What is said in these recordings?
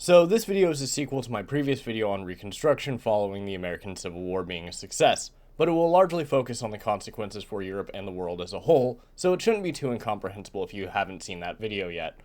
So this video is a sequel to my previous video on Reconstruction following the American Civil War being a success, but it will largely focus on the consequences for Europe and the world as a whole, so it shouldn't be too incomprehensible if you haven't seen that video yet.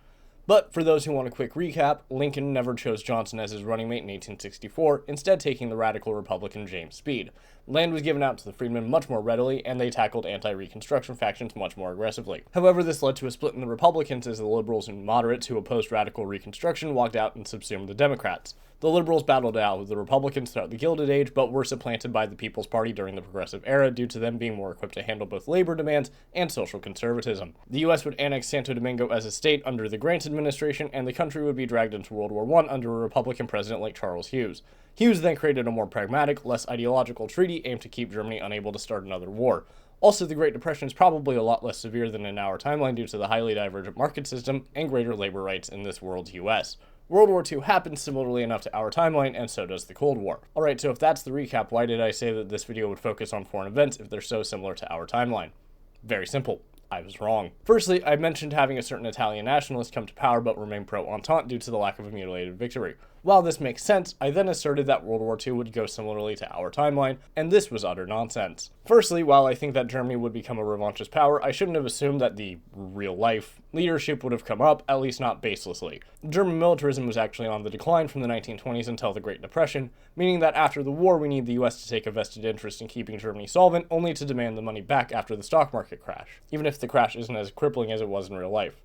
But for those who want a quick recap, Lincoln never chose Johnson as his running mate in 1864, instead taking the radical Republican James Speed. Land was given out to the freedmen much more readily, and they tackled anti-Reconstruction factions much more aggressively. However, this led to a split in the Republicans as the liberals and moderates who opposed radical Reconstruction walked out and subsumed the Democrats. The liberals battled it out with the Republicans throughout the Gilded Age, but were supplanted by the People's Party during the Progressive Era due to them being more equipped to handle both labor demands and social conservatism. The U.S. would annex Santo Domingo as a state under the Grant administration, and the country would be dragged into World War I under a Republican president like Charles Hughes. Hughes then created a more pragmatic, less ideological treaty aimed to keep Germany unable to start another war. Also, the Great Depression is probably a lot less severe than in our timeline due to the highly divergent market system and greater labor rights in this world's U.S. World War II happens similarly enough to our timeline, and so does the Cold War. Alright, so if that's the recap, why did I say that this video would focus on foreign events if they're so similar to our timeline? Very simple. I was wrong. Firstly, I mentioned having a certain Italian nationalist come to power but remain pro-Entente due to the lack of a mutilated victory. While this makes sense, I then asserted that World War II would go similarly to our timeline, and this was utter nonsense. Firstly, while I think that Germany would become a revanchist power, I shouldn't have assumed that the real-life leadership would have come up, at least not baselessly. German militarism was actually on the decline from the 1920s until the Great Depression, meaning that after the war we need the US to take a vested interest in keeping Germany solvent, only to demand the money back after the stock market crash, even if the crash isn't as crippling as it was in real life.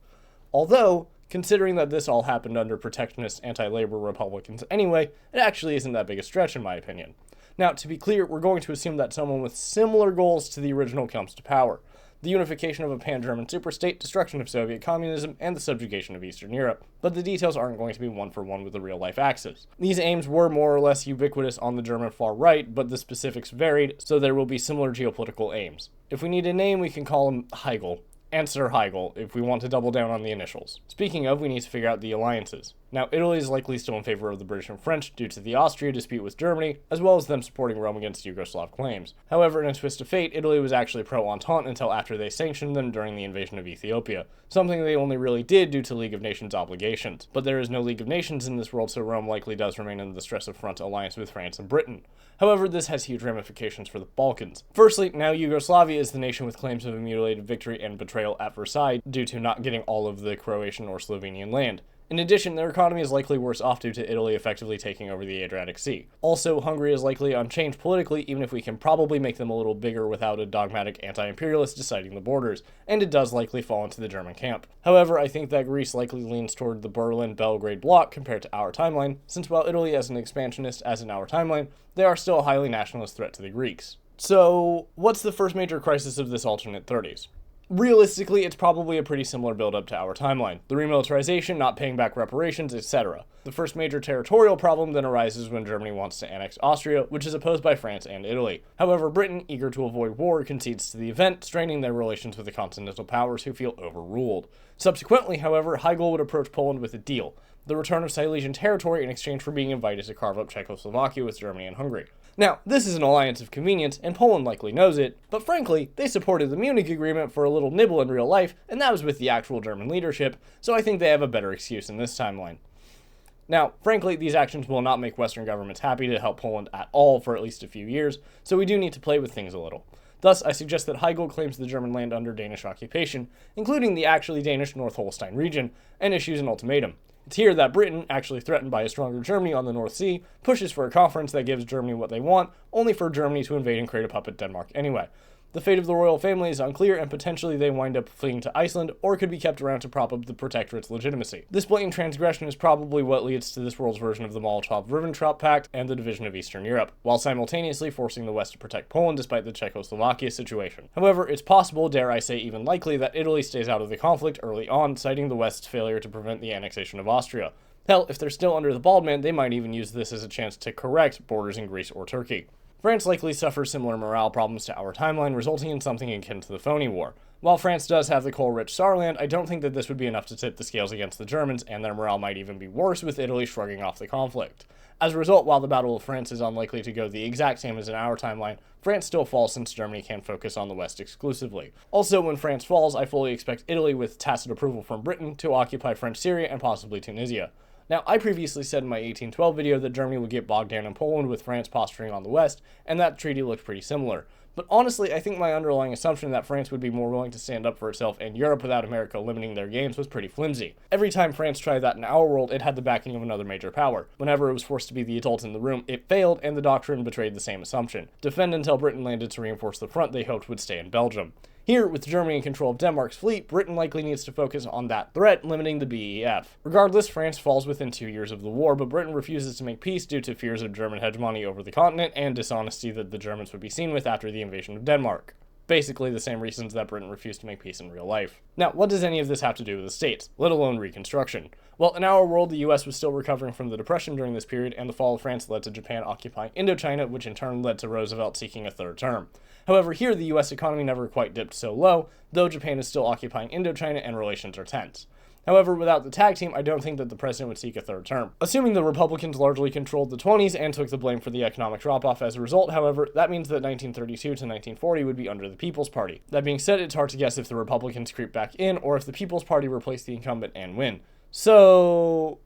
Although, considering that this all happened under protectionist anti-labor Republicans anyway, it actually isn't that big a stretch in my opinion. Now, to be clear, we're going to assume that someone with similar goals to the original comes to power. The unification of a pan-German superstate, destruction of Soviet communism, and the subjugation of Eastern Europe, but the details aren't going to be one-for-one with the real-life axis. These aims were more or less ubiquitous on the German far right, but the specifics varied, so there will be similar geopolitical aims. If we need a name, we can call him Hegel. And Sir Hegel, if we want to double down on the initials. Speaking of, we need to figure out the alliances. Now, Italy is likely still in favor of the British and French due to the Austria dispute with Germany, as well as them supporting Rome against Yugoslav claims. However, in a twist of fate, Italy was actually pro-Entente until after they sanctioned them during the invasion of Ethiopia, something they only really did due to League of Nations obligations. But there is no League of Nations in this world, so Rome likely does remain in the stress of front alliance with France and Britain. However, this has huge ramifications for the Balkans. Firstly, now Yugoslavia is the nation with claims of a mutilated victory and betrayal at Versailles due to not getting all of the Croatian or Slovenian land. In addition, their economy is likely worse off due to Italy effectively taking over the Adriatic Sea. Also, Hungary is likely unchanged politically, even if we can probably make them a little bigger without a dogmatic anti-imperialist deciding the borders, and it does likely fall into the German camp. However, I think that Greece likely leans toward the Berlin-Belgrade bloc compared to our timeline, since while Italy is an expansionist as in our timeline, they are still a highly nationalist threat to the Greeks. So, what's the first major crisis of this alternate 30s? Realistically, it's probably a pretty similar build-up to our timeline. The remilitarization, not paying back reparations, etc. The first major territorial problem then arises when Germany wants to annex Austria, which is opposed by France and Italy. However, Britain, eager to avoid war, concedes to the event, straining their relations with the continental powers who feel overruled. Subsequently, however, Hegel would approach Poland with a deal: the return of Silesian territory in exchange for being invited to carve up Czechoslovakia with Germany and Hungary. Now, this is an alliance of convenience, and Poland likely knows it, but frankly, they supported the Munich Agreement for a little nibble in real life, and that was with the actual German leadership, so I think they have a better excuse in this timeline. Now, frankly, these actions will not make Western governments happy to help Poland at all for at least a few years, so we do need to play with things a little. Thus, I suggest that Hegel claims the German land under Danish occupation, including the actually Danish North Holstein region, and issues an ultimatum. It's here that Britain, actually threatened by a stronger Germany on the North Sea, pushes for a conference that gives Germany what they want, only for Germany to invade and create a puppet Denmark anyway. The fate of the royal family is unclear, and potentially they wind up fleeing to Iceland, or could be kept around to prop up the protectorate's legitimacy. This blatant transgression is probably what leads to this world's version of the Molotov-Ribbentrop Pact and the division of Eastern Europe, while simultaneously forcing the West to protect Poland despite the Czechoslovakia situation. However, it's possible, dare I say even likely, that Italy stays out of the conflict early on, citing the West's failure to prevent the annexation of Austria. Hell, if they're still under the bald man, they might even use this as a chance to correct borders in Greece or Turkey. France likely suffers similar morale problems to our timeline, resulting in something akin to the Phony War. While France does have the coal-rich Saarland, I don't think that this would be enough to tip the scales against the Germans, and their morale might even be worse with Italy shrugging off the conflict. As a result, while the Battle of France is unlikely to go the exact same as in our timeline, France still falls since Germany can focus on the West exclusively. Also, when France falls, I fully expect Italy, with tacit approval from Britain, to occupy French Syria and possibly Tunisia. Now, I previously said in my 1812 video that Germany would get bogged down in Poland with France posturing on the west, and that treaty looked pretty similar. But honestly, I think my underlying assumption that France would be more willing to stand up for itself and Europe without America limiting their gains was pretty flimsy. Every time France tried that in our world, it had the backing of another major power. Whenever it was forced to be the adult in the room, it failed, and the doctrine betrayed the same assumption. Defend until Britain landed to reinforce the front they hoped would stay in Belgium. Here, with Germany in control of Denmark's fleet, Britain likely needs to focus on that threat, limiting the BEF. Regardless, France falls within 2 years of the war, but Britain refuses to make peace due to fears of German hegemony over the continent and dishonesty that the Germans would be seen with after the invasion of Denmark. Basically the same reasons that Britain refused to make peace in real life. Now, what does any of this have to do with the States, let alone Reconstruction? Well, in our world, the US was still recovering from the Depression during this period, and the fall of France led to Japan occupying Indochina, which in turn led to Roosevelt seeking a third term. However, here the US economy never quite dipped so low, though Japan is still occupying Indochina and relations are tense. However, without the tag team, I don't think that the president would seek a third term. Assuming the Republicans largely controlled the 20s and took the blame for the economic drop-off as a result, however, that means that 1932 to 1940 would be under the People's Party. That being said, it's hard to guess if the Republicans creep back in or if the People's Party replace the incumbent and win. So...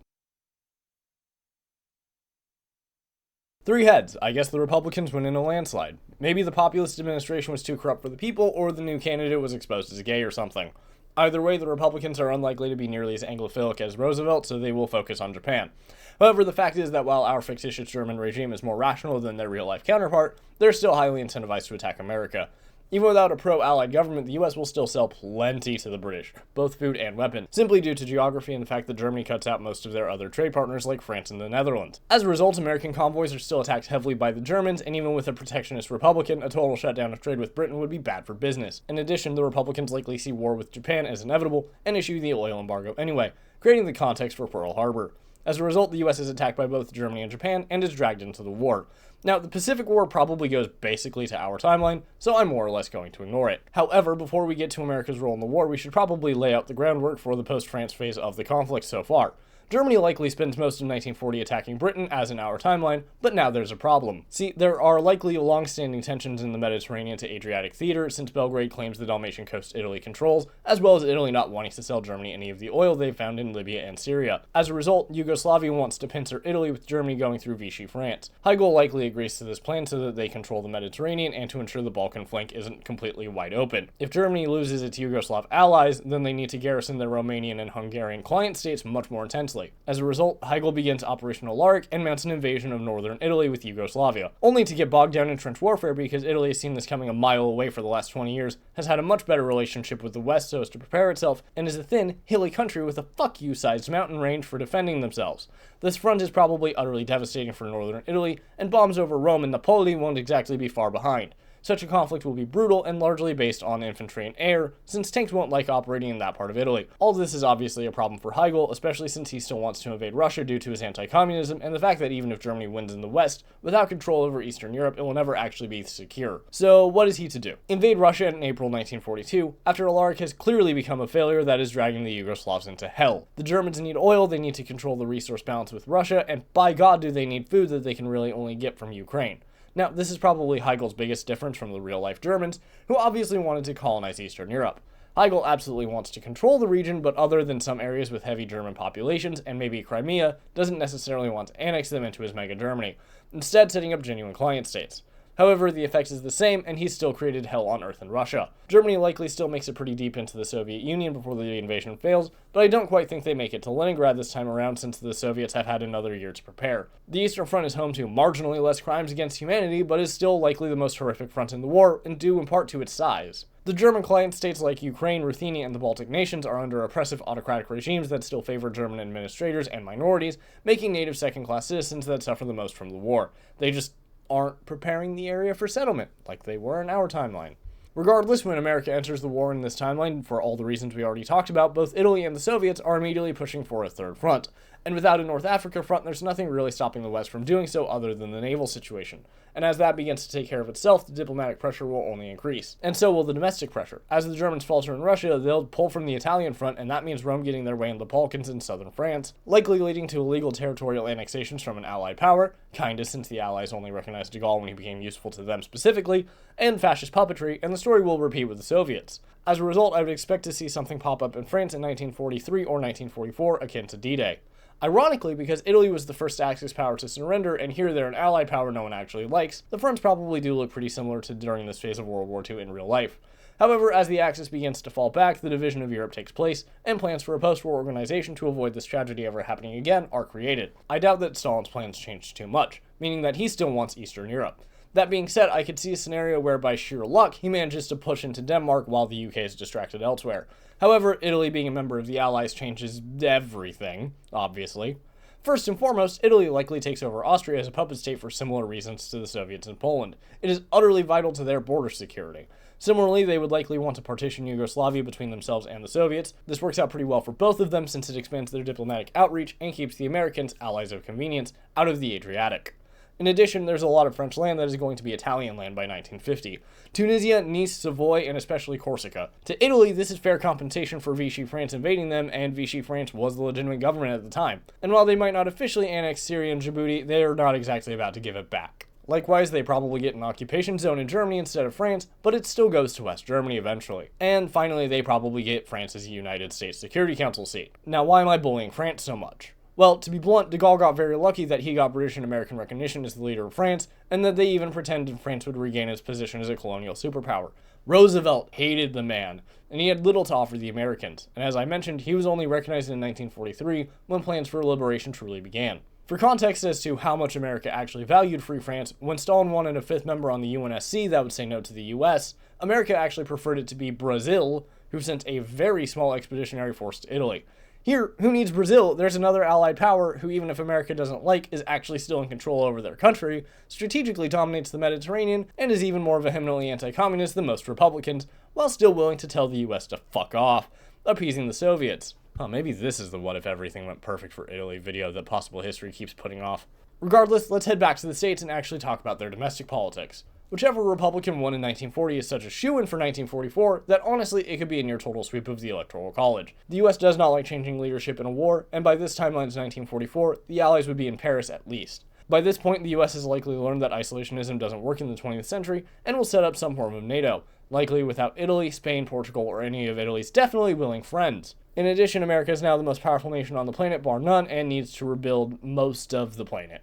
3 heads. I guess the Republicans win in a landslide. Maybe the populist administration was too corrupt for the people, or the new candidate was exposed as gay or something. Either way, the Republicans are unlikely to be nearly as Anglophilic as Roosevelt, so they will focus on Japan. However, the fact is that while our fictitious German regime is more rational than their real-life counterpart, they're still highly incentivized to attack America. Even without a pro-Allied government, the US will still sell plenty to the British, both food and weapons, simply due to geography and the fact that Germany cuts out most of their other trade partners like France and the Netherlands. As a result, American convoys are still attacked heavily by the Germans, and even with a protectionist Republican, a total shutdown of trade with Britain would be bad for business. In addition, the Republicans likely see war with Japan as inevitable and issue the oil embargo anyway, creating the context for Pearl Harbor. As a result, the US is attacked by both Germany and Japan and is dragged into the war. Now, the Pacific War probably goes basically to our timeline, so I'm more or less going to ignore it. However, before we get to America's role in the war, we should probably lay out the groundwork for the post-France phase of the conflict so far. Germany likely spends most of 1940 attacking Britain, as in our timeline, but now there's a problem. See, there are likely long-standing tensions in the Mediterranean to Adriatic theater, since Belgrade claims the Dalmatian coast Italy controls, as well as Italy not wanting to sell Germany any of the oil they've found in Libya and Syria. As a result, Yugoslavia wants to pincer Italy with Germany going through Vichy France. Hegel likely agrees to this plan so that they control the Mediterranean and to ensure the Balkan flank isn't completely wide open. If Germany loses its Yugoslav allies, then they need to garrison their Romanian and Hungarian client states much more intensely. As a result, Hegel begins Operation Alaric and mounts an invasion of northern Italy with Yugoslavia, only to get bogged down in trench warfare because Italy has seen this coming a mile away for the last 20 years, has had a much better relationship with the West so as to prepare itself, and is a thin, hilly country with a fuck-you-sized mountain range for defending themselves. This front is probably utterly devastating for northern Italy, and bombs over Rome and Napoli won't exactly be far behind. Such a conflict will be brutal and largely based on infantry and air, since tanks won't like operating in that part of Italy. All of this is obviously a problem for Hegel, especially since he still wants to invade Russia due to his anti-communism and the fact that even if Germany wins in the West, without control over Eastern Europe, it will never actually be secure. So what is he to do? Invade Russia in April 1942, after Alaric has clearly become a failure that is dragging the Yugoslavs into hell. The Germans need oil, they need to control the resource balance with Russia, and by God do they need food that they can really only get from Ukraine. Now, this is probably Hegel's biggest difference from the real-life Germans, who obviously wanted to colonize Eastern Europe. Hegel absolutely wants to control the region, but other than some areas with heavy German populations, and maybe Crimea, doesn't necessarily want to annex them into his mega-Germany, instead setting up genuine client states. However, the effect is the same, and he's still created hell on earth in Russia. Germany likely still makes it pretty deep into the Soviet Union before the invasion fails, but I don't quite think they make it to Leningrad this time around since the Soviets have had another year to prepare. The Eastern Front is home to marginally less crimes against humanity, but is still likely the most horrific front in the war, and due in part to its size. The German client states like Ukraine, Ruthenia, and the Baltic nations are under oppressive autocratic regimes that still favor German administrators and minorities, making native second-class citizens that suffer the most from the war. They just aren't preparing the area for settlement, like they were in our timeline. Regardless, when America enters the war in this timeline, for all the reasons we already talked about, both Italy and the Soviets are immediately pushing for a third front. And without a North Africa front, there's nothing really stopping the West from doing so other than the naval situation. And as that begins to take care of itself, the diplomatic pressure will only increase. And so will the domestic pressure. As the Germans falter in Russia, they'll pull from the Italian front, and that means Rome getting their way in the Balkans and southern France, likely leading to illegal territorial annexations from an Allied power, kinda since the Allies only recognized de Gaulle when he became useful to them specifically, and fascist puppetry, and the story will repeat with the Soviets. As a result, I would expect to see something pop up in France in 1943 or 1944 akin to D-Day. Ironically, because Italy was the first Axis power to surrender, and here they're an allied power no one actually likes, the fronts probably do look pretty similar to during this phase of World War II in real life. However, as the Axis begins to fall back, the division of Europe takes place, and plans for a post-war organization to avoid this tragedy ever happening again are created. I doubt that Stalin's plans changed too much, meaning that he still wants Eastern Europe. That being said, I could see a scenario where by sheer luck, he manages to push into Denmark while the UK is distracted elsewhere. However, Italy being a member of the Allies changes everything, obviously. First and foremost, Italy likely takes over Austria as a puppet state for similar reasons to the Soviets in Poland. It is utterly vital to their border security. Similarly, they would likely want to partition Yugoslavia between themselves and the Soviets. This works out pretty well for both of them since it expands their diplomatic outreach and keeps the Americans, allies of convenience, out of the Adriatic. In addition, there's a lot of French land that is going to be Italian land by 1950. Tunisia, Nice, Savoy, and especially Corsica. To Italy, this is fair compensation for Vichy France invading them, and Vichy France was the legitimate government at the time. And while they might not officially annex Syria and Djibouti, they are not exactly about to give it back. Likewise, they probably get an occupation zone in Germany instead of France, but it still goes to West Germany eventually. And finally, they probably get France's United States Security Council seat. Now, why am I bullying France so much? Well, to be blunt, de Gaulle got very lucky that he got British and American recognition as the leader of France, and that they even pretended France would regain its position as a colonial superpower. Roosevelt hated the man, and he had little to offer the Americans, and as I mentioned, he was only recognized in 1943 when plans for liberation truly began. For context as to how much America actually valued Free France, when Stalin wanted a fifth member on the UNSC that would say no to the US, America actually preferred it to be Brazil, who sent a very small expeditionary force to Italy. Here, who needs Brazil? There's another allied power who, even if America doesn't like, is actually still in control over their country, strategically dominates the Mediterranean, and is even more vehemently anti-communist than most Republicans, while still willing to tell the US to fuck off, appeasing the Soviets. Oh, maybe this is the what if everything went perfect for Italy video that possible history keeps putting off. Regardless, let's head back to the States and actually talk about their domestic politics. Whichever Republican won in 1940 is such a shoo-in for 1944 that honestly it could be a near total sweep of the Electoral College. The US does not like changing leadership in a war, and by this timeline's 1944, the Allies would be in Paris at least. By this point, the US has likely learned that isolationism doesn't work in the 20th century, and will set up some form of NATO, likely without Italy, Spain, Portugal, or any of Italy's definitely willing friends. In addition, America is now the most powerful nation on the planet, bar none, and needs to rebuild most of the planet.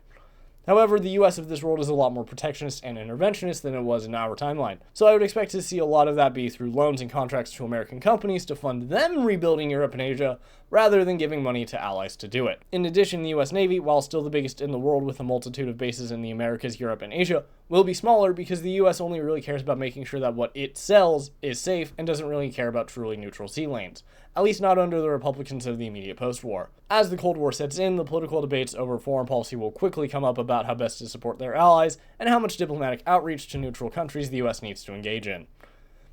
However, the US of this world is a lot more protectionist and interventionist than it was in our timeline, so I would expect to see a lot of that be through loans and contracts to American companies to fund them rebuilding Europe and Asia, rather than giving money to allies to do it. In addition, the US Navy, while still the biggest in the world with a multitude of bases in the Americas, Europe, and Asia, will be smaller because the US only really cares about making sure that what it sells is safe and doesn't really care about truly neutral sea lanes, at least not under the Republicans of the immediate post-war. As the Cold War sets in, the political debates over foreign policy will quickly come up about how best to support their allies and how much diplomatic outreach to neutral countries the US needs to engage in.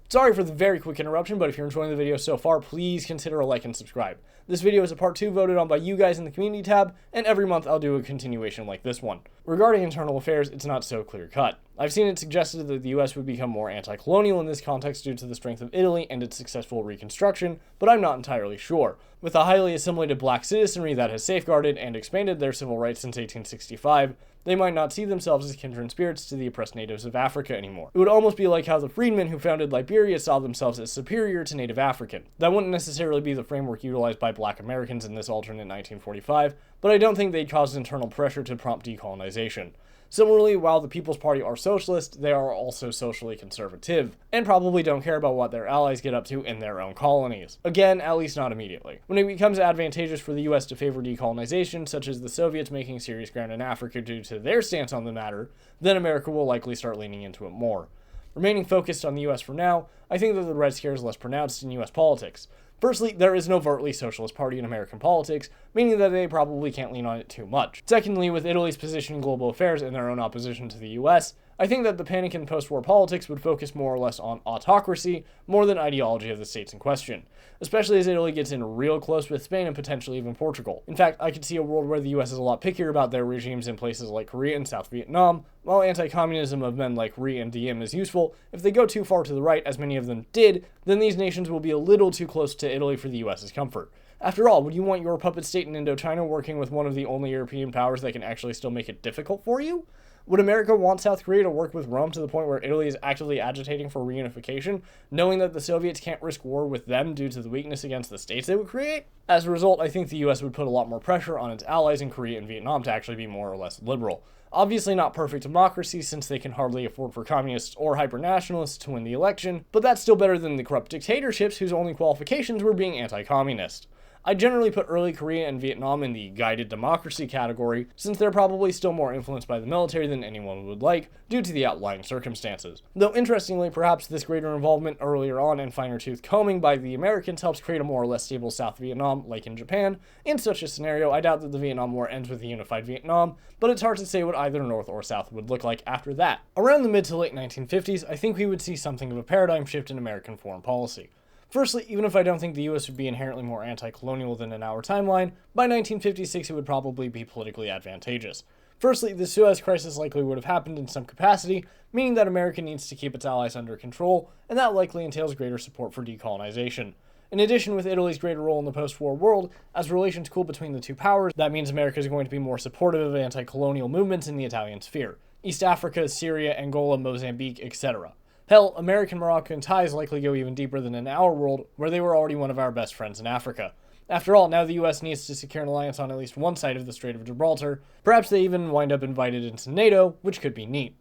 Sorry for the very quick interruption, but if you're enjoying the video so far, please consider a like and subscribe. This video is a part 2 voted on by you guys in the community tab, and every month I'll do a continuation like this one. Regarding internal affairs, it's not so clear-cut. I've seen it suggested that the US would become more anti-colonial in this context due to the strength of Italy and its successful Reconstruction, but I'm not entirely sure. With a highly assimilated black citizenry that has safeguarded and expanded their civil rights since 1865, they might not see themselves as kindred spirits to the oppressed natives of Africa anymore. It would almost be like how the freedmen who founded Liberia saw themselves as superior to Native African. That wouldn't necessarily be the framework utilized by black Americans in this alternate 1945, but I don't think they'd cause internal pressure to prompt decolonization. Similarly, while the People's Party are socialist, they are also socially conservative, and probably don't care about what their allies get up to in their own colonies. Again, at least not immediately. When it becomes advantageous for the US to favor decolonization, such as the Soviets making serious ground in Africa due to their stance on the matter, then America will likely start leaning into it more. Remaining focused on the US for now, I think that the red scare is less pronounced in US politics. Firstly, there is an overtly socialist party in American politics, meaning that they probably can't lean on it too much. Secondly, with Italy's position in global affairs and their own opposition to the US, I think that the panic in post-war politics would focus more or less on autocracy more than ideology of the states in question, especially as Italy gets in real close with Spain and potentially even Portugal. In fact, I could see a world where the US is a lot pickier about their regimes in places like Korea and South Vietnam. While anti-communism of men like Ri and Diem is useful, if they go too far to the right, as many of them did, then these nations will be a little too close to Italy for the US's comfort. After all, would you want your puppet state in Indochina working with one of the only European powers that can actually still make it difficult for you? Would America want South Korea to work with Rome to the point where Italy is actively agitating for reunification, knowing that the Soviets can't risk war with them due to the weakness against the states they would create? As a result, I think the US would put a lot more pressure on its allies in Korea and Vietnam to actually be more or less liberal. Obviously not perfect democracies, since they can hardly afford for communists or hyper-nationalists to win the election, but that's still better than the corrupt dictatorships whose only qualifications were being anti-communist. I generally put early Korea and Vietnam in the guided democracy category, since they're probably still more influenced by the military than anyone would like, due to the outlying circumstances. Though interestingly, perhaps this greater involvement earlier on and finer-tooth combing by the Americans helps create a more or less stable South Vietnam, like in Japan. In such a scenario, I doubt that the Vietnam War ends with a unified Vietnam, but it's hard to say what either North or South would look like after that. Around the mid to late 1950s, I think we would see something of a paradigm shift in American foreign policy. Firstly, even if I don't think the US would be inherently more anti-colonial than in our timeline, by 1956 it would probably be politically advantageous. Firstly, the Suez Crisis likely would have happened in some capacity, meaning that America needs to keep its allies under control, and that likely entails greater support for decolonization. In addition, with Italy's greater role in the post-war world, as relations cool between the two powers, that means America is going to be more supportive of anti-colonial movements in the Italian sphere. East Africa, Syria, Angola, Mozambique, etc. Hell, American-Moroccan ties likely go even deeper than in our world, where they were already one of our best friends in Africa. After all, now the US needs to secure an alliance on at least one side of the Strait of Gibraltar. Perhaps they even wind up invited into NATO, which could be neat.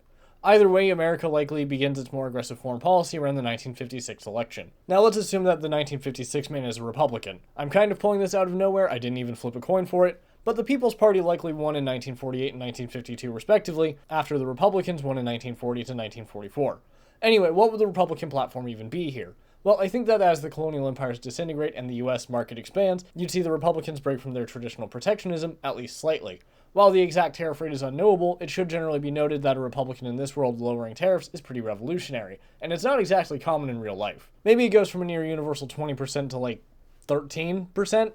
Either way, America likely begins its more aggressive foreign policy around the 1956 election. Now let's assume that the 1956 man is a Republican. I'm kind of pulling this out of nowhere, I didn't even flip a coin for it, but the People's Party likely won in 1948 and 1952 respectively, after the Republicans won in 1940 to 1944. Anyway, what would the Republican platform even be here? Well, I think that as the colonial empires disintegrate and the US market expands, you'd see the Republicans break from their traditional protectionism, at least slightly. While the exact tariff rate is unknowable, it should generally be noted that a Republican in this world lowering tariffs is pretty revolutionary, and it's not exactly common in real life. Maybe it goes from a near universal 20% to like 13%?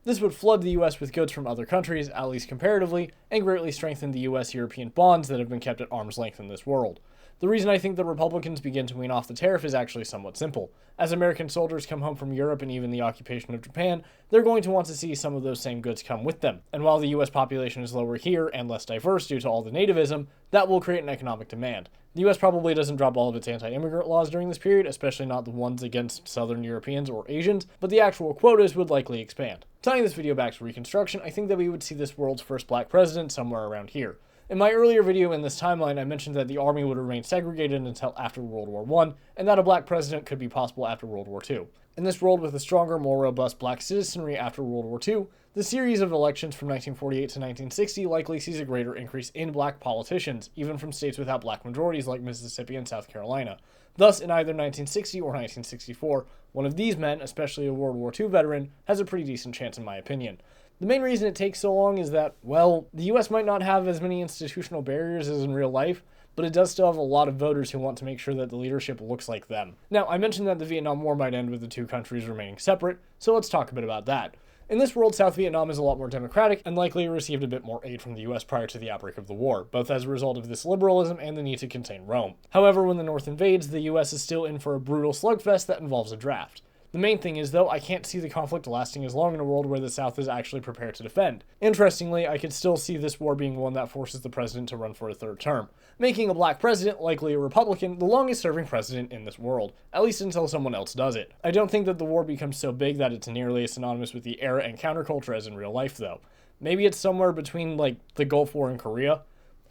This would flood the US with goods from other countries, at least comparatively, and greatly strengthen the US-European bonds that have been kept at arm's length in this world. The reason I think the Republicans begin to wean off the tariff is actually somewhat simple. As American soldiers come home from Europe and even the occupation of Japan, they're going to want to see some of those same goods come with them. And while the US population is lower here and less diverse due to all the nativism, that will create an economic demand. The US probably doesn't drop all of its anti-immigrant laws during this period, especially not the ones against Southern Europeans or Asians, but the actual quotas would likely expand. Tying this video back to Reconstruction, I think that we would see this world's first black president somewhere around here. In my earlier video in this timeline, I mentioned that the army would remain segregated until after World War I, and that a black president could be possible after World War II. In this world with a stronger, more robust black citizenry after World War II, the series of elections from 1948 to 1960 likely sees a greater increase in black politicians, even from states without black majorities like Mississippi and South Carolina. Thus, in either 1960 or 1964, one of these men, especially a World War II veteran, has a pretty decent chance in my opinion. The main reason it takes so long is that, well, the US might not have as many institutional barriers as in real life, but it does still have a lot of voters who want to make sure that the leadership looks like them. Now, I mentioned that the Vietnam War might end with the two countries remaining separate, so let's talk a bit about that. In this world, South Vietnam is a lot more democratic and likely received a bit more aid from the US prior to the outbreak of the war, both as a result of this liberalism and the need to contain Rome. However, when the North invades, the US is still in for a brutal slugfest that involves a draft. The main thing is, though, I can't see the conflict lasting as long in a world where the South is actually prepared to defend. Interestingly, I could still see this war being one that forces the president to run for a third term, making a black president, likely a Republican, the longest serving president in this world, at least until someone else does it. I don't think that the war becomes so big that it's nearly as synonymous with the era and counterculture as in real life, though. Maybe it's somewhere between, like, the Gulf War and Korea.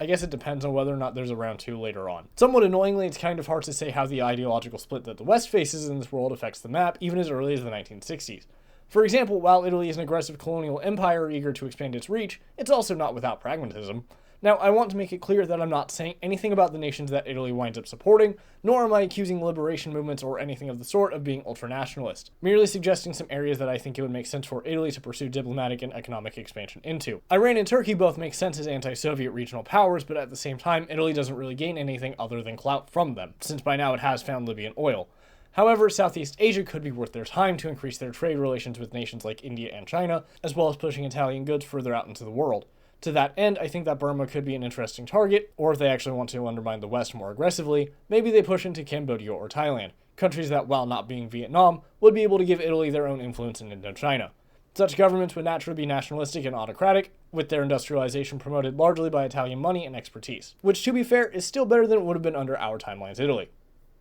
I guess it depends on whether or not there's a round 2 later on. Somewhat annoyingly, it's kind of hard to say how the ideological split that the West faces in this world affects the map, even as early as the 1960s. For example, while Italy is an aggressive colonial empire eager to expand its reach, it's also not without pragmatism. Now, I want to make it clear that I'm not saying anything about the nations that Italy winds up supporting, nor am I accusing liberation movements or anything of the sort of being ultranationalist, merely suggesting some areas that I think it would make sense for Italy to pursue diplomatic and economic expansion into. Iran and Turkey both make sense as anti-Soviet regional powers, but at the same time, Italy doesn't really gain anything other than clout from them, since by now it has found Libyan oil. However, Southeast Asia could be worth their time to increase their trade relations with nations like India and China, as well as pushing Italian goods further out into the world. To that end, I think that Burma could be an interesting target, or if they actually want to undermine the West more aggressively, maybe they push into Cambodia or Thailand, countries that, while not being Vietnam, would be able to give Italy their own influence in Indochina. Such governments would naturally be nationalistic and autocratic, with their industrialization promoted largely by Italian money and expertise, which, to be fair, is still better than it would have been under our timeline's Italy.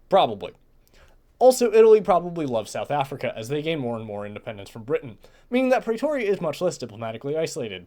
Probably. Also, Italy probably loves South Africa as they gain more and more independence from Britain, meaning that Pretoria is much less diplomatically isolated,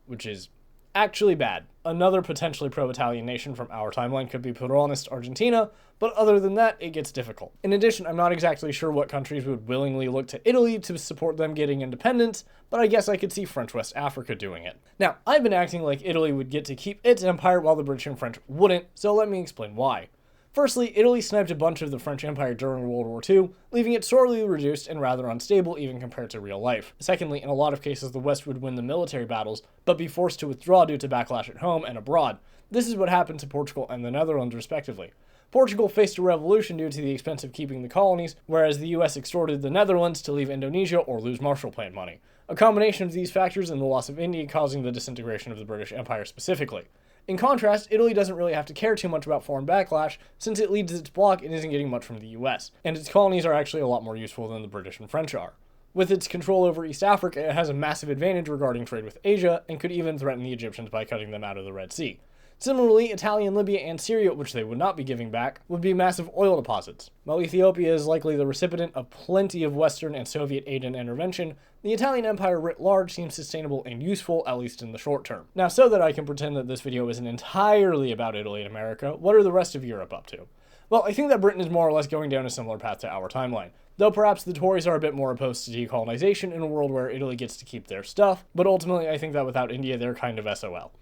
which is actually bad. Another potentially pro-Italian nation from our timeline could be Peronist Argentina, but other than that, it gets difficult. In addition, I'm not exactly sure what countries would willingly look to Italy to support them getting independence, but I guess I could see French West Africa doing it. Now, I've been acting like Italy would get to keep its empire while the British and French wouldn't, so let me explain why. Firstly, Italy sniped a bunch of the French Empire during World War II, leaving it sorely reduced and rather unstable even compared to real life. Secondly, in a lot of cases the West would win the military battles, but be forced to withdraw due to backlash at home and abroad. This is what happened to Portugal and the Netherlands respectively. Portugal faced a revolution due to the expense of keeping the colonies, whereas the US extorted the Netherlands to leave Indonesia or lose Marshall Plan money. A combination of these factors and the loss of India causing the disintegration of the British Empire specifically. In contrast, Italy doesn't really have to care too much about foreign backlash since it leads its bloc and isn't getting much from the US, and its colonies are actually a lot more useful than the British and French are. With its control over East Africa, it has a massive advantage regarding trade with Asia, and could even threaten the Egyptians by cutting them out of the Red Sea. Similarly, Italian Libya and Syria, which they would not be giving back, would be massive oil deposits. While Ethiopia is likely the recipient of plenty of Western and Soviet aid and intervention, the Italian Empire writ large seems sustainable and useful, at least in the short term. Now, so that I can pretend that this video isn't entirely about Italy and America, what are the rest of Europe up to? Well, I think that Britain is more or less going down a similar path to our timeline, though perhaps the Tories are a bit more opposed to decolonization in a world where Italy gets to keep their stuff, but ultimately I think that without India they're kind of SOL.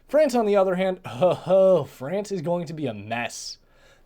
France, on the other hand, France is going to be a mess.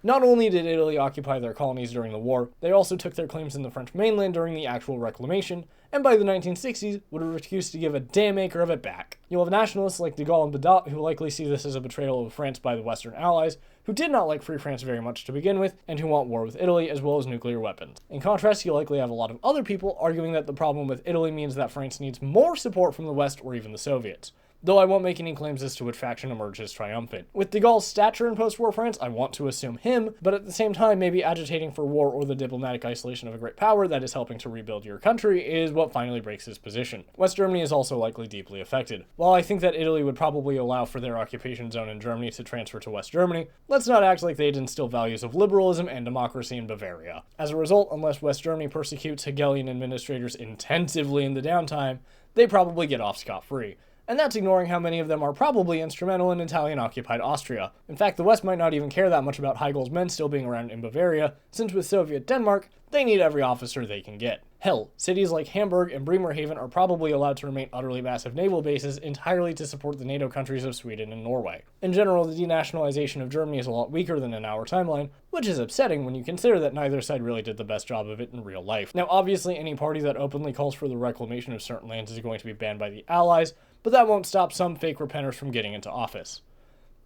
Not only did Italy occupy their colonies during the war, they also took their claims in the French mainland during the actual reclamation, and by the 1960s would have refused to give a damn acre of it back. You'll have nationalists like de Gaulle and Badat who likely see this as a betrayal of France by the Western Allies, who did not like Free France very much to begin with, and who want war with Italy as well as nuclear weapons. In contrast, you'll likely have a lot of other people arguing that the problem with Italy means that France needs more support from the West or even the Soviets. Though I won't make any claims as to which faction emerges triumphant. With de Gaulle's stature in post-war France, I want to assume him, but at the same time, maybe agitating for war or the diplomatic isolation of a great power that is helping to rebuild your country is what finally breaks his position. West Germany is also likely deeply affected. While I think that Italy would probably allow for their occupation zone in Germany to transfer to West Germany, let's not act like they'd instill values of liberalism and democracy in Bavaria. As a result, unless West Germany persecutes Hegelian administrators intensively in the downtime, they probably get off scot-free. And that's ignoring how many of them are probably instrumental in Italian-occupied Austria. In fact, the West might not even care that much about Hegel's men still being around in Bavaria, since with Soviet Denmark, they need every officer they can get. Hell, cities like Hamburg and Bremerhaven are probably allowed to remain utterly massive naval bases entirely to support the NATO countries of Sweden and Norway. In general, the denationalization of Germany is a lot weaker than in our timeline, which is upsetting when you consider that neither side really did the best job of it in real life. Now, obviously, any party that openly calls for the reclamation of certain lands is going to be banned by the Allies, but that won't stop some fake repenters from getting into office.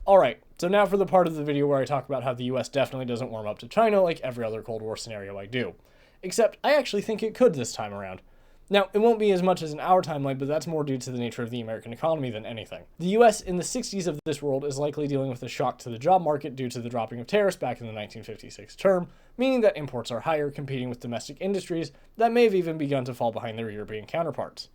Alright, so now for the part of the video where I talk about how the US definitely doesn't warm up to China like every other Cold War scenario I do. Except, I actually think it could this time around. Now, it won't be as much as in our timeline, but that's more due to the nature of the American economy than anything. The US in the 60s of this world is likely dealing with a shock to the job market due to the dropping of tariffs back in the 1956 term, meaning that imports are higher, competing with domestic industries that may have even begun to fall behind their European counterparts.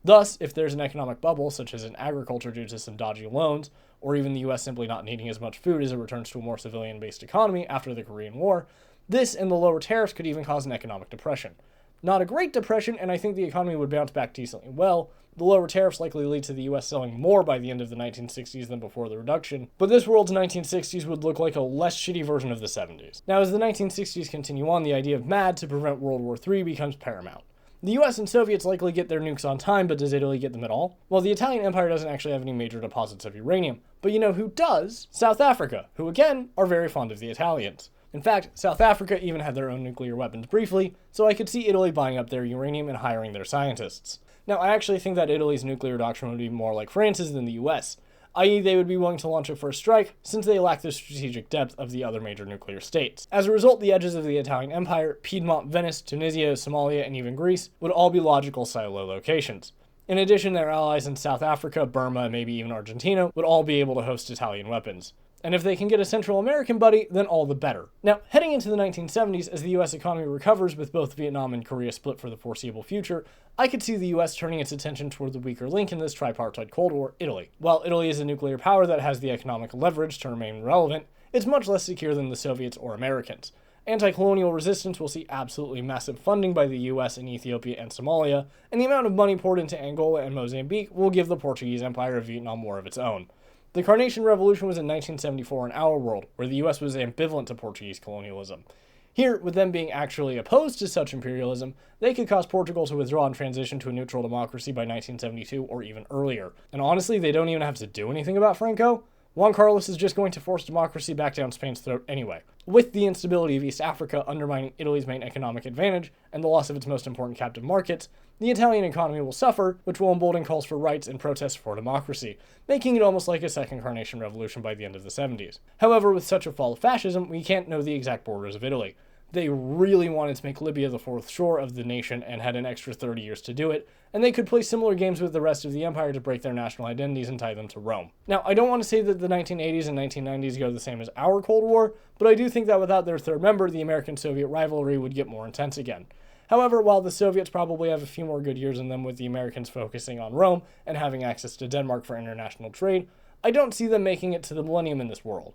Thus, if there's an economic bubble, such as in agriculture due to some dodgy loans, or even the US simply not needing as much food as it returns to a more civilian-based economy after the Korean War, this and the lower tariffs could even cause an economic depression. Not a great depression, and I think the economy would bounce back decently well. The lower tariffs likely lead to the US selling more by the end of the 1960s than before the reduction, but this world's 1960s would look like a less shitty version of the 70s. Now, as the 1960s continue on, the idea of MAD to prevent World War III becomes paramount. The US and Soviets likely get their nukes on time, but does Italy get them at all? Well, the Italian Empire doesn't actually have any major deposits of uranium, but you know who does? South Africa, who again are very fond of the Italians. In fact, South Africa even had their own nuclear weapons briefly, so I could see Italy buying up their uranium and hiring their scientists. Now, I actually think that Italy's nuclear doctrine would be more like France's than the US, i.e. they would be willing to launch a first strike since they lack the strategic depth of the other major nuclear states. As a result, the edges of the Italian Empire, Piedmont, Venice, Tunisia, Somalia, and even Greece would all be logical silo locations. In addition, their allies in South Africa, Burma, and maybe even Argentina would all be able to host Italian weapons. And if they can get a Central American buddy, then all the better. Now, heading into the 1970s, as the US economy recovers with both Vietnam and Korea split for the foreseeable future, I could see the US turning its attention toward the weaker link in this tripartite Cold War, Italy. While Italy is a nuclear power that has the economic leverage to remain relevant, it's much less secure than the Soviets or Americans. Anti-colonial resistance will see absolutely massive funding by the US in Ethiopia and Somalia, and the amount of money poured into Angola and Mozambique will give the Portuguese Empire of Vietnam more of its own. The Carnation Revolution was in 1974 in our world, where the US was ambivalent to Portuguese colonialism. Here, with them being actually opposed to such imperialism, they could cause Portugal to withdraw and transition to a neutral democracy by 1972 or even earlier. And honestly, they don't even have to do anything about Franco. Juan Carlos is just going to force democracy back down Spain's throat anyway. With the instability of East Africa undermining Italy's main economic advantage and the loss of its most important captive markets, the Italian economy will suffer, which will embolden calls for rights and protests for democracy, making it almost like a second Carnation Revolution by the end of the 70s. However, with such a fall of fascism, we can't know the exact borders of Italy. They really wanted to make Libya the fourth shore of the nation and had an extra 30 years to do it, and they could play similar games with the rest of the empire to break their national identities and tie them to Rome. Now, I don't want to say that the 1980s and 1990s go the same as our Cold War, but I do think that without their third member, the American-Soviet rivalry would get more intense again. However, while the Soviets probably have a few more good years in them with the Americans focusing on Rome and having access to Denmark for international trade, I don't see them making it to the millennium in this world.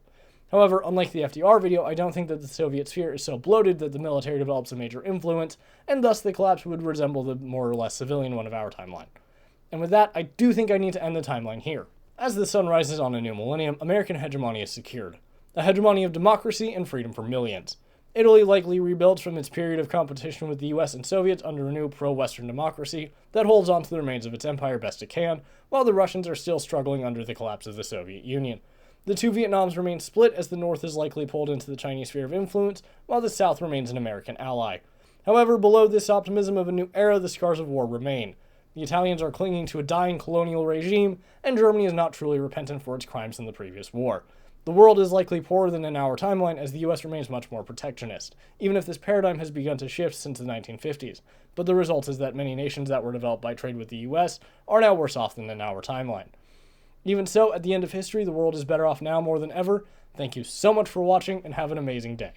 However, unlike the FDR video, I don't think that the Soviet sphere is so bloated that the military develops a major influence, and thus the collapse would resemble the more or less civilian one of our timeline. And with that, I do think I need to end the timeline here. As the sun rises on a new millennium, American hegemony is secured. A hegemony of democracy and freedom for millions. Italy likely rebuilds from its period of competition with the US and Soviets under a new pro-Western democracy that holds on to the remains of its empire best it can, while the Russians are still struggling under the collapse of the Soviet Union. The two Vietnams remain split as the North is likely pulled into the Chinese sphere of influence, while the South remains an American ally. However, below this optimism of a new era, the scars of war remain. The Italians are clinging to a dying colonial regime, and Germany is not truly repentant for its crimes in the previous war. The world is likely poorer than in our timeline as the US remains much more protectionist, even if this paradigm has begun to shift since the 1950s. But the result is that many nations that were developed by trade with the US are now worse off than in our timeline. Even so, at the end of history, the world is better off now more than ever. Thank you so much for watching, and have an amazing day.